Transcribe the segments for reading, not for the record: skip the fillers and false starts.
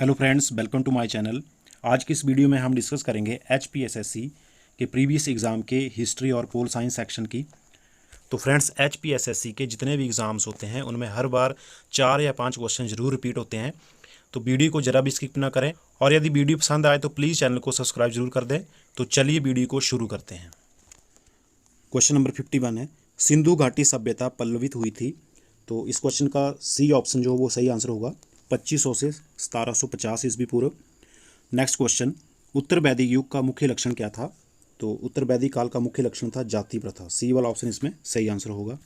Hello friends, welcome to my channel. आज की इस वीडियो में हम डिस्कस करेंगे HPSSC के प्रीवियस एग्ज़ाम के हिस्ट्री और पोल साइंस सेक्शन की। तो फ्रेंड्स, HPSSC के जितने भी एग्ज़ाम्स होते हैं उनमें हर बार 4 या 5 क्वेश्चन जरूर रिपीट होते हैं। तो वीडियो को ज़रा भी स्किप ना करें और यदि वीडियो पसंद आए तो प्लीज़ चैनल को सब्सक्राइब जरूर कर दें। तो चलिए वीडियो को शुरू करते हैं। क्वेश्चन नंबर 51 है, सिंधु घाटी सभ्यता पल्लवित हुई थी। तो इस क्वेश्चन का सी ऑप्शन जो वो सही आंसर होगा, 2500 से 1750 ईस्वी पूर्व। नेक्स्ट क्वेश्चन, उत्तर वैदिक युग का मुख्य लक्षण क्या था? तो उत्तर वैदिक काल का मुख्य लक्षण था जाति प्रथा। सी वाला ऑप्शन इसमें सही आंसर होगा।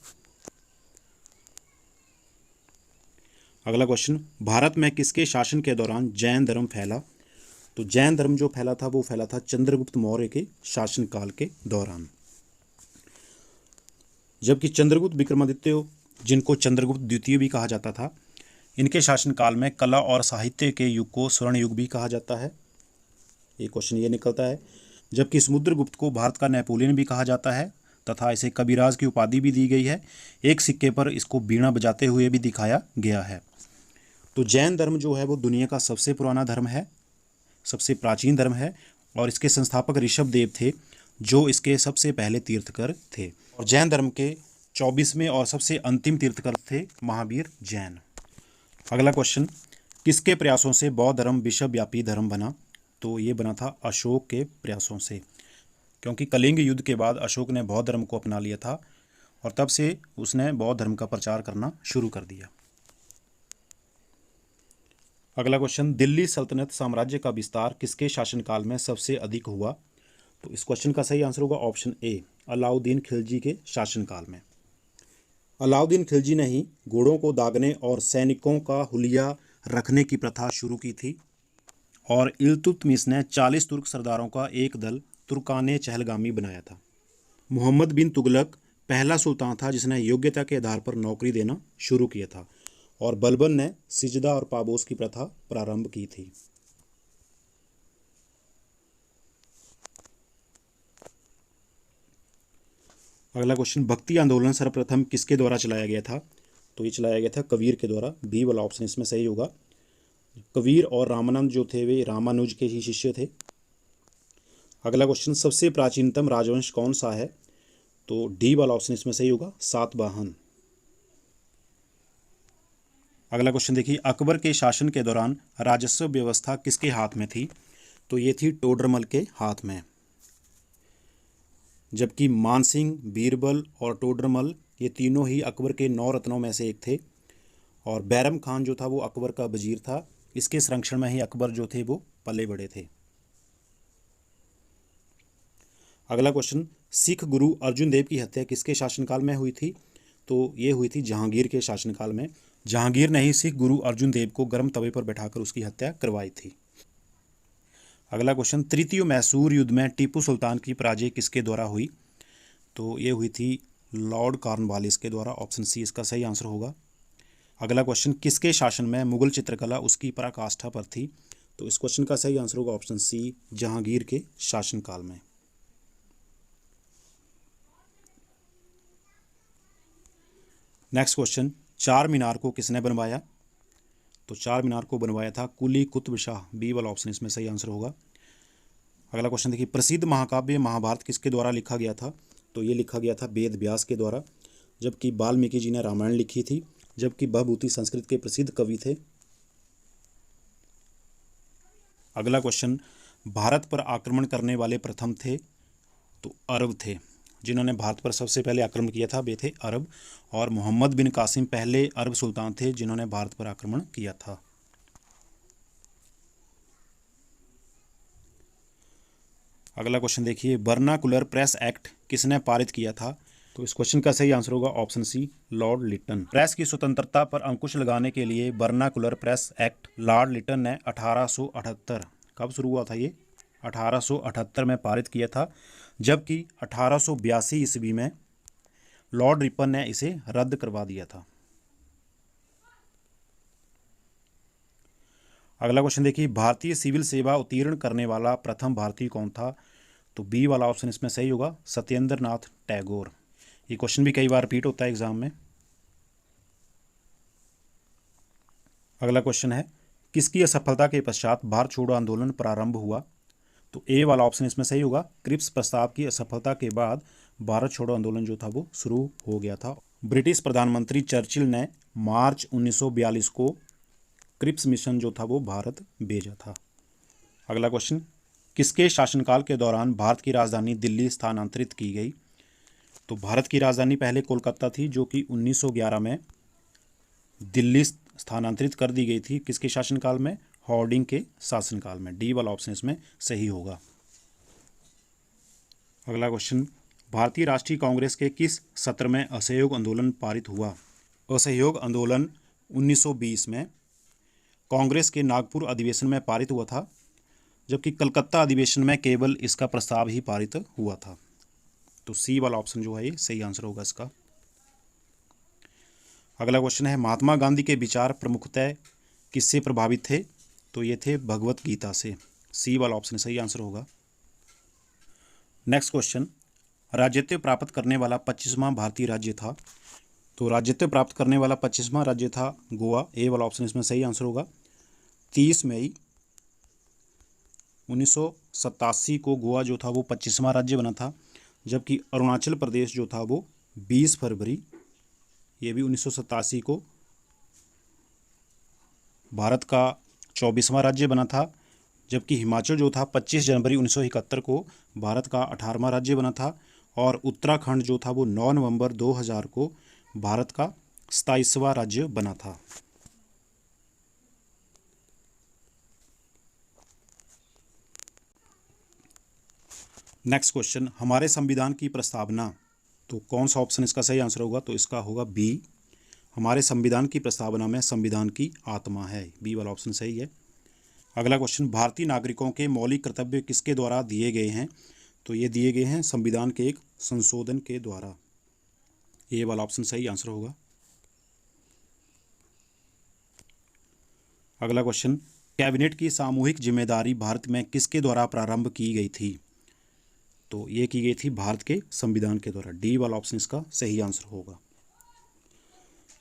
अगला क्वेश्चन, भारत में किसके शासन के दौरान जैन धर्म फैला? तो जैन धर्म जो फैला था वो फैला था चंद्रगुप्त मौर्य के शासनकाल के दौरान। जबकि चंद्रगुप्त विक्रमादित्य, जिनको चंद्रगुप्त द्वितीय भी कहा जाता था, इनके शासनकाल में कला और साहित्य के युग को स्वर्ण युग भी कहा जाता है। ये क्वेश्चन ये निकलता है। जबकि समुद्रगुप्त को भारत का नेपोलियन भी कहा जाता है तथा इसे कबीराज की उपाधि भी दी गई है। एक सिक्के पर इसको बीणा बजाते हुए भी दिखाया गया है। तो जैन धर्म जो है वो दुनिया का सबसे पुराना धर्म है, सबसे प्राचीन धर्म है और इसके संस्थापक ऋषभ देव थे, जो इसके सबसे पहले तीर्थकर थे। और जैन धर्म के 24वें और सबसे अंतिम तीर्थकर थे महावीर जैन। अगला क्वेश्चन, किसके प्रयासों से बौद्ध धर्म विश्वव्यापी धर्म बना? तो ये बना था अशोक के प्रयासों से, क्योंकि कलिंग युद्ध के बाद अशोक ने बौद्ध धर्म को अपना लिया था और तब से उसने बौद्ध धर्म का प्रचार करना शुरू कर दिया। अगला क्वेश्चन, दिल्ली सल्तनत साम्राज्य का विस्तार किसके शासनकाल में सबसे अधिक हुआ? तो इस क्वेश्चन का सही आंसर होगा ऑप्शन ए, अलाउद्दीन खिलजी के शासनकाल में। अलाउद्दीन खिलजी ने ही घोड़ों को दागने और सैनिकों का हुलिया रखने की प्रथा शुरू की थी। और इल्तुतमिश ने 40 तुर्क सरदारों का एक दल तुर्काने चहलगामी बनाया था। मोहम्मद बिन तुगलक पहला सुल्तान था जिसने योग्यता के आधार पर नौकरी देना शुरू किया था। और बलबन ने सिजदा और पाबोस की प्रथा प्रारंभ की थी। अगला क्वेश्चन, भक्ति आंदोलन सर्वप्रथम किसके द्वारा चलाया गया था? तो ये चलाया गया था कबीर के द्वारा। बी वाला ऑप्शन इसमें सही होगा। कबीर और रामानंद जो थे वे रामानुज के ही शिष्य थे। अगला क्वेश्चन, सबसे प्राचीनतम राजवंश कौन सा है? तो डी वाला ऑप्शन इसमें सही होगा, सातवाहन। अगला क्वेश्चन देखिए, अकबर के शासन के दौरान राजस्व व्यवस्था किसके हाथ में थी? तो ये थी टोडरमल के हाथ में। जबकि मानसिंह, बीरबल और टोडरमल ये तीनों ही अकबर के 9 रत्नों में से एक थे। और बैरम खान जो था वो अकबर का वजीर था। इसके संरक्षण में ही अकबर जो थे वो पले बड़े थे। अगला क्वेश्चन, सिख गुरु अर्जुन देव की हत्या किसके शासनकाल में हुई थी? तो ये हुई थी जहांगीर के शासनकाल में। जहांगीर ने ही सिख गुरु अर्जुन देव को गर्म तवे पर बैठाकर उसकी हत्या करवाई थी। अगला क्वेश्चन, तृतीय मैसूर युद्ध में टीपू सुल्तान की पराजय किसके द्वारा हुई? तो ये हुई थी लॉर्ड कॉर्नवालिस के द्वारा। ऑप्शन सी इसका सही आंसर होगा। अगला क्वेश्चन, किसके शासन में मुगल चित्रकला उसकी पराकाष्ठा पर थी? तो इस क्वेश्चन का सही आंसर होगा ऑप्शन सी, जहांगीर के शासनकाल में। नेक्स्ट क्वेश्चन, चार मीनार को किसने बनवाया? तो चार मीनार को बनवाया था कुली कुतुब शाह। बी वाला ऑप्शन इसमें सही आंसर होगा। अगला क्वेश्चन देखिए, प्रसिद्ध महाकाव्य महाभारत किसके द्वारा लिखा गया था? तो ये लिखा गया था वेद व्यास के द्वारा। जबकि वाल्मीकि जी ने रामायण लिखी थी। जबकि भवभूति संस्कृत के प्रसिद्ध कवि थे। अगला क्वेश्चन, भारत पर आक्रमण करने वाले प्रथम थे? तो अरब थे। जिन्होंने भारत पर सबसे पहले आक्रमण किया था वे थे अरब। और मोहम्मद बिन कासिम पहले अरब सुल्तान थे जिन्होंने भारत पर आक्रमण किया था। अगला क्वेश्चन देखिए, वर्नाकुलर प्रेस एक्ट किसने पारित किया था? तो इस क्वेश्चन का सही आंसर होगा option C, Lord Lytton. Press की स्वतंत्रता पर अंकुश लगाने के लिए vernacular press act Lord Lytton ने 1878, कब शुरू हुआ था ये? 1878 में पारित किया था। जबकि 1882 ईस्वी में लॉर्ड रिपन ने इसे रद्द करवा दिया था। अगला क्वेश्चन देखिए, भारतीय सिविल सेवा उत्तीर्ण करने वाला प्रथम भारतीय कौन था? तो बी वाला ऑप्शन इसमें सही होगा, सत्येंद्र नाथ टैगोर। ये क्वेश्चन भी कई बार रिपीट होता है एग्जाम में। अगला क्वेश्चन है, किसकी असफलता के पश्चात भारत छोड़ो आंदोलन प्रारंभ हुआ? तो ए वाला ऑप्शन इसमें सही होगा। क्रिप्स प्रस्ताव की असफलता के बाद भारत छोड़ो आंदोलन जो था वो शुरू हो गया था। ब्रिटिश प्रधानमंत्री चर्चिल ने मार्च 1942 को क्रिप्स मिशन जो था वो भारत भेजा था। अगला क्वेश्चन, किसके शासनकाल के दौरान भारत की राजधानी दिल्ली स्थानांतरित की गई? तो भारत की राजधानी पहले कोलकाता थी, जो कि 1911 में दिल्ली स्थानांतरित कर दी गई थी। किसके शासनकाल में? हार्डिंग के शासनकाल में। डी वाला ऑप्शन इसमें सही होगा। अगला क्वेश्चन, भारतीय राष्ट्रीय कांग्रेस के किस सत्र में असहयोग आंदोलन पारित हुआ? असहयोग आंदोलन 1920 में कांग्रेस के नागपुर अधिवेशन में पारित हुआ था, जबकि कलकत्ता अधिवेशन में केवल इसका प्रस्ताव ही पारित हुआ था। तो सी वाला ऑप्शन जो है ये सही आंसर होगा इसका। अगला क्वेश्चन है, महात्मा गांधी के विचार प्रमुखतः किससे प्रभावित थे? तो ये थे भगवत गीता से। सी वाला ऑप्शन सही आंसर होगा। नेक्स्ट क्वेश्चन, राज्यत्व प्राप्त करने वाला 25वां भारतीय राज्य था? तो राज्यत्व प्राप्त करने वाला 25वां राज्य था गोवा। ए वाला ऑप्शन इसमें सही आंसर होगा। 30 मई 1987 को गोवा जो था वो 25वां राज्य बना था, जबकि अरुणाचल प्रदेश जो था वो 20 फरवरी ये भी 1987 को भारत का 24वां राज्य बना था, जबकि हिमाचल जो था 25 जनवरी 1971 को भारत का 18वां राज्य बना था, और उत्तराखंड जो था वो 9 नवंबर 2000 को भारत का 27वां राज्य बना था। नेक्स्ट क्वेश्चन, हमारे संविधान की प्रस्तावना, तो कौन सा ऑप्शन इसका सही आंसर होगा? तो इसका होगा बी। हमारे संविधान की प्रस्तावना में संविधान की आत्मा है। बी वाला ऑप्शन सही है। अगला क्वेश्चन, भारतीय नागरिकों के मौलिक कर्तव्य किसके द्वारा दिए गए हैं? तो ये दिए गए हैं संविधान के एक संशोधन के द्वारा। ए वाला ऑप्शन सही आंसर होगा। अगला क्वेश्चन, कैबिनेट की सामूहिक जिम्मेदारी भारत में किसके द्वारा प्रारंभ की गई थी? तो ये की गई थी भारत के संविधान के द्वारा। डी वाला ऑप्शन इसका सही आंसर होगा।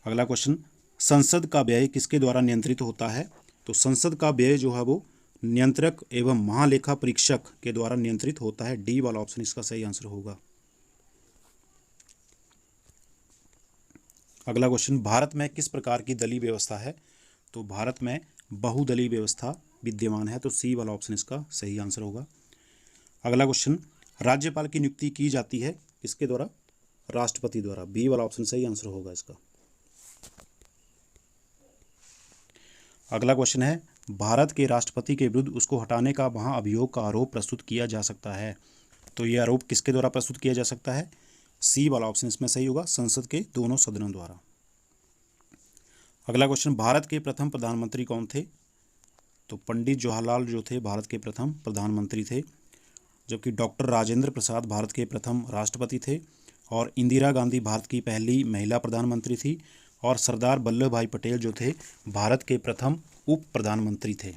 अगला क्वेश्चन, संसद का व्यय किसके द्वारा नियंत्रित होता है? तो संसद का व्यय जो है वो नियंत्रक एवं महालेखा परीक्षक के द्वारा नियंत्रित होता है। डी वाला ऑप्शन इसका सही आंसर होगा। अगला क्वेश्चन, भारत में किस प्रकार की दलीय व्यवस्था है? तो भारत में बहुदलीय व्यवस्था विद्यमान है। तो सी वाला ऑप्शन इसका सही आंसर होगा। अगला क्वेश्चन, राज्यपाल की नियुक्ति की जाती है किसके द्वारा? राष्ट्रपति द्वारा। बी वाला ऑप्शन सही आंसर होगा इसका। अगला क्वेश्चन है, भारत के राष्ट्रपति के विरुद्ध उसको हटाने का महाअभियोग का आरोप प्रस्तुत किया जा सकता है। तो ये आरोप किसके द्वारा प्रस्तुत किया जा सकता है? सी वाला ऑप्शन इसमें सही होगा, संसद के दोनों सदनों द्वारा। अगला क्वेश्चन, भारत के प्रथम प्रधानमंत्री कौन थे? तो पंडित जवाहरलाल जो थे भारत के प्रथम प्रधानमंत्री थे, जबकि डॉक्टर राजेंद्र प्रसाद भारत के प्रथम राष्ट्रपति थे, और इंदिरा गांधी भारत की पहली महिला प्रधानमंत्री थी, और सरदार वल्लभ भाई पटेल जो थे भारत के प्रथम उप प्रधानमंत्री थे।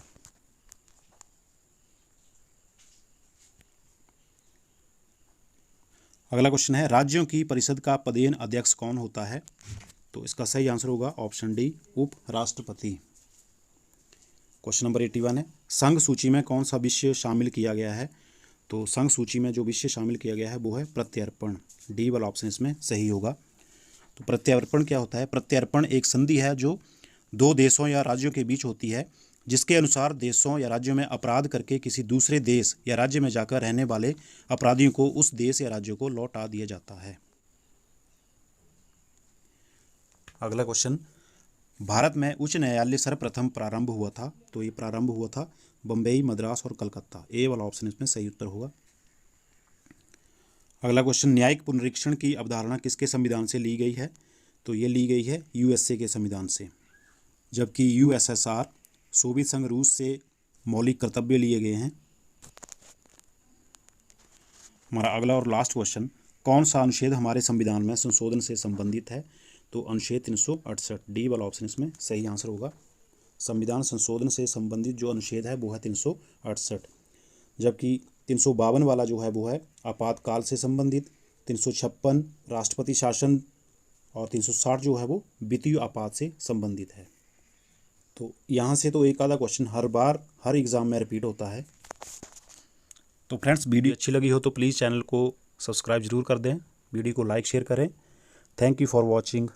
अगला क्वेश्चन है, राज्यों की परिषद का पदेन अध्यक्ष कौन होता है? तो इसका सही आंसर होगा ऑप्शन डी, उप राष्ट्रपति। क्वेश्चन नंबर 81 है, संघ सूची में कौन सा विषय शामिल किया गया है? तो संघ सूची में जो विषय शामिल किया गया है वो है प्रत्यर्पण। डी वाला ऑप्शन इसमें सही होगा। तो प्रत्यर्पण क्या होता है? प्रत्यर्पण एक संधि है जो दो देशों या राज्यों के बीच होती है, जिसके अनुसार देशों या राज्यों में अपराध करके किसी दूसरे देश या राज्य में जाकर रहने वाले अपराधियों को उस देश या राज्य को लौटा दिया जाता है। अगला क्वेश्चन, भारत में उच्च न्यायालय सर्वप्रथम प्रारंभ हुआ था? तो ये प्रारंभ हुआ था बम्बई, मद्रास और कलकत्ता। ए वाला ऑप्शन इसमें सही उत्तर होगा। अगला क्वेश्चन, न्यायिक पुनरीक्षण की अवधारणा किसके संविधान से ली गई है? तो ये ली गई है यूएसए के संविधान से, जबकि यूएसएसआर सोवियत संघ रूस से मौलिक कर्तव्य लिए गए हैं। हमारा अगला और लास्ट क्वेश्चन, कौन सा अनुच्छेद हमारे संविधान में संशोधन से संबंधित है? तो अनुच्छेद 368। डी वाला ऑप्शन इसमें सही आंसर होगा। संविधान संशोधन से संबंधित जो अनुच्छेद है वो है 368, जबकि 352 वाला जो है वो है आपातकाल से संबंधित, 356 राष्ट्रपति शासन, और 360 जो है वो वित्तीय आपात से संबंधित है। तो यहाँ से तो एक आधा क्वेश्चन हर बार हर एग्ज़ाम में रिपीट होता है। तो फ्रेंड्स, वीडियो अच्छी लगी हो तो प्लीज़ चैनल को सब्सक्राइब ज़रूर कर दें, वीडियो को लाइक शेयर करें। Thank you for watching.